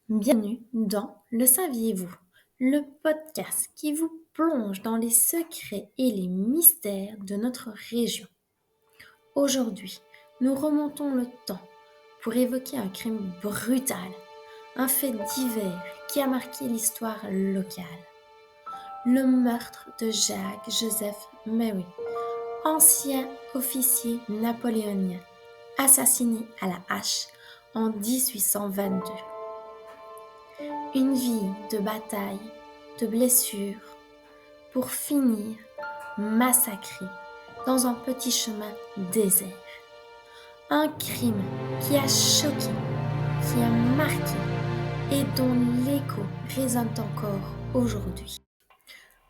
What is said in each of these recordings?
Bienvenue dans Le Saviez-vous, le podcast qui vous plonge dans les secrets et les mystères de notre région. Aujourd'hui, nous remontons le temps pour évoquer un crime brutal, un fait divers qui a marqué l'histoire locale. Le meurtre de Jacques-Joseph Mary, ancien officier napoléonien, assassiné à la hache en 1822. Une vie de bataille, de blessures, pour finir massacré dans un petit chemin désert. Un crime qui a choqué, qui a marqué et dont l'écho résonne encore aujourd'hui.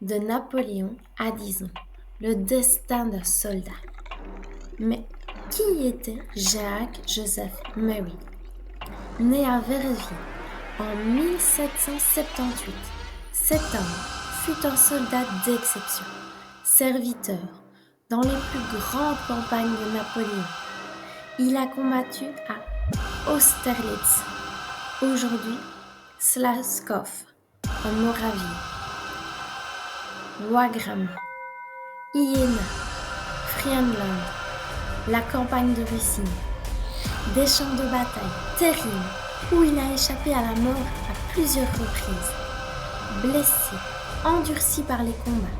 De Napoléon à Dizon, le destin d'un soldat. Mais qui était Jacques-Joseph Mary? Né à Verviers en 1778, cet homme fut un soldat d'exception, serviteur dans les plus grandes campagnes de Napoléon. Il a combattu à Austerlitz, aujourd'hui Słasków, en Moravie, Wagram, Iéna, Friedland, la campagne de Russie, des champs de bataille terribles où il a échappé à la mort à plusieurs reprises. Blessé, endurci par les combats,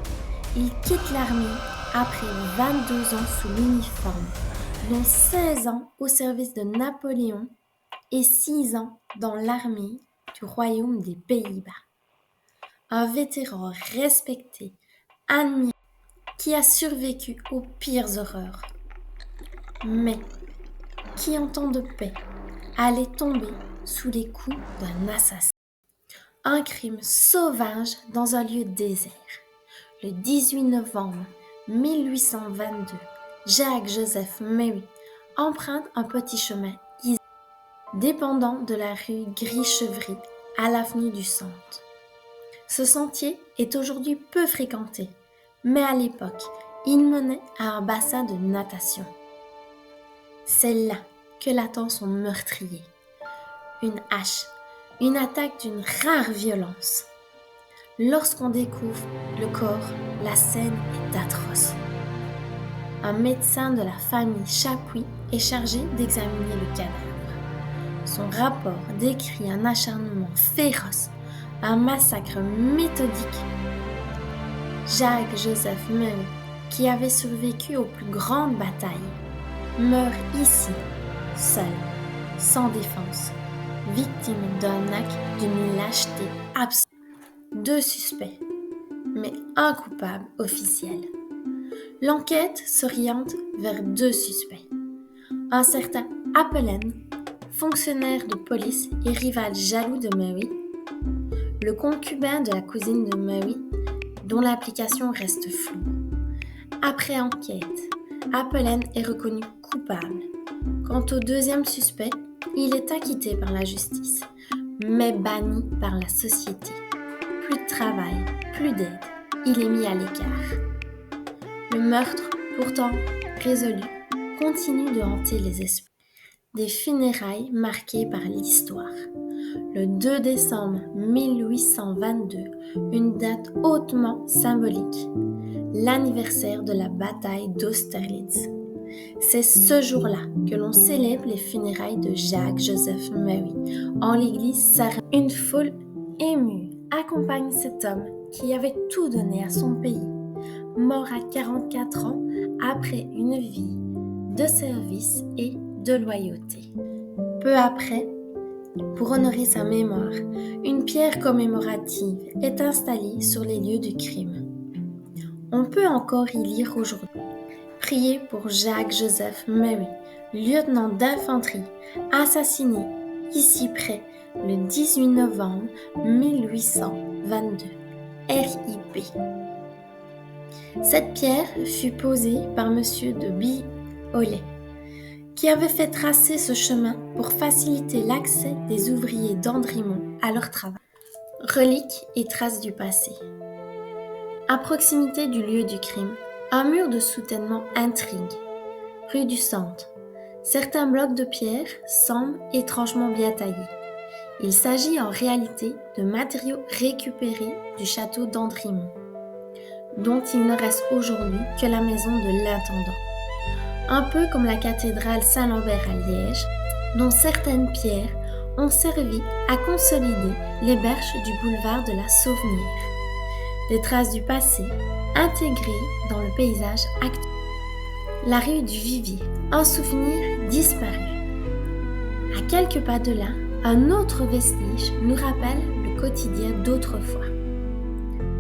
il quitte l'armée après 22 ans sous l'uniforme, dont 16 ans au service de Napoléon et 6 ans dans l'armée du Royaume des Pays-Bas. Un vétéran respecté, admiré, qui a survécu aux pires horreurs, mais qui en temps de paix allait tomber sous les coups d'un assassin. Un crime sauvage dans un lieu désert. Le 18 novembre 1822, Jacques-Joseph Mary emprunte un petit chemin isolé, dépendant de la rue Gris-Chevry à l'avenue du Centre. Ce sentier est aujourd'hui peu fréquenté, mais à l'époque, il menait à un bassin de natation. C'est là que l'attend son meurtrier. Une hache, une attaque d'une rare violence. Lorsqu'on découvre le corps, la scène est atroce. Un médecin de la famille Chapuis est chargé d'examiner le cadavre. Son rapport décrit un acharnement féroce, un massacre méthodique. Jacques-Joseph Mary, qui avait survécu aux plus grandes batailles, meurt ici, seul, sans défense, victime d'un acte d'une lâcheté absolue. 2 suspects, mais un coupable officiel. L'enquête s'oriente vers 2 suspects. Un certain Appelen, fonctionnaire de police et rival jaloux de Mary, le concubin de la cousine de Mary, dont l'implication reste floue. Après enquête, Appelen est reconnu coupable. Quant au 2e suspect, il est acquitté par la justice, mais banni par la société. Plus de travail, plus d'aide, il est mis à l'écart. Le meurtre, pourtant résolu, continue de hanter les esprits. Des funérailles marquées par l'histoire. Le 2 décembre 1822, une date hautement symbolique, l'anniversaire de la bataille d'Austerlitz. C'est ce jour-là que l'on célèbre les funérailles de Jacques-Joseph Mary en l'église Saint-Rémy. Une foule émue accompagne cet homme qui avait tout donné à son pays, mort à 44 ans après une vie de service et de loyauté. Peu après, pour honorer sa mémoire, une pierre commémorative est installée sur les lieux du crime. On peut encore y lire aujourd'hui: Priez pour Jacques-Joseph Mary, lieutenant d'infanterie, assassiné ici près le 18 novembre 1822. RIP. Cette pierre fut posée par M. de Biolay, qui avait fait tracer ce chemin pour faciliter l'accès des ouvriers d'Andrimont à leur travail. Reliques et traces du passé. À proximité du lieu du crime, un mur de soutènement intrigue. Rue du Centre. Certains blocs de pierre semblent étrangement bien taillés. Il s'agit en réalité de matériaux récupérés du château d'Andrimont, dont il ne reste aujourd'hui que la maison de l'intendant. Un peu comme la cathédrale Saint-Lambert à Liège, dont certaines pierres ont servi à consolider les berges du boulevard de la Sauvenière. Des traces du passé intégrées dans le paysage actuel. La rue du Vivier, un souvenir disparu. À quelques pas de là, un autre vestige nous rappelle le quotidien d'autrefois.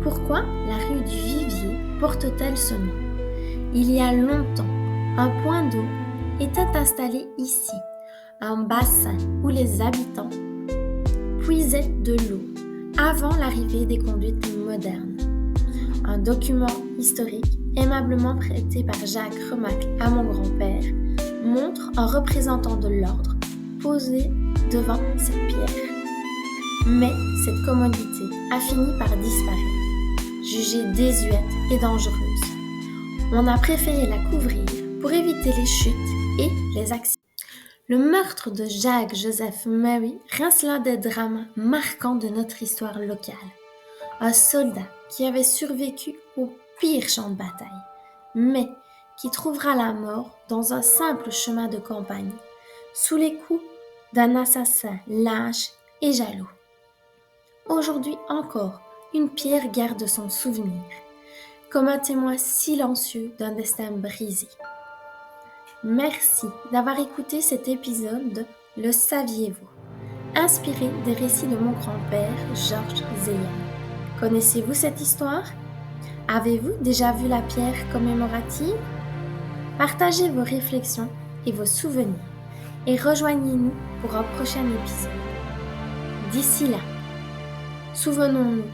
Pourquoi la rue du Vivier porte-t-elle ce nom? Il y a longtemps, un point d'eau était installé ici, un bassin où les habitants puisaient de l'eau avant l'arrivée des conduites modernes. Un document historique aimablement prêté par Jacques Remacle à mon grand-père montre un représentant de l'ordre posé devant cette pierre. Mais cette commodité a fini par disparaître, jugée désuète et dangereuse. On a préféré la couvrir pour éviter les chutes et les accidents. Le meurtre de Jacques-Joseph Murray reste l'un des drames marquants de notre histoire locale. Un soldat qui avait survécu au pire champ de bataille, mais qui trouvera la mort dans un simple chemin de campagne, sous les coups d'un assassin lâche et jaloux. Aujourd'hui encore, une pierre garde son souvenir, comme un témoin silencieux d'un destin brisé. Merci d'avoir écouté cet épisode de Le saviez-vous, inspiré des récits de mon grand-père Georges Zeyan. Connaissez-vous cette histoire? Avez-vous déjà vu la pierre commémorative? Partagez vos réflexions et vos souvenirs et rejoignez-nous pour un prochain épisode. D'ici là, souvenons-nous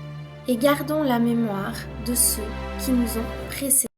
et gardons la mémoire de ceux qui nous ont précédés.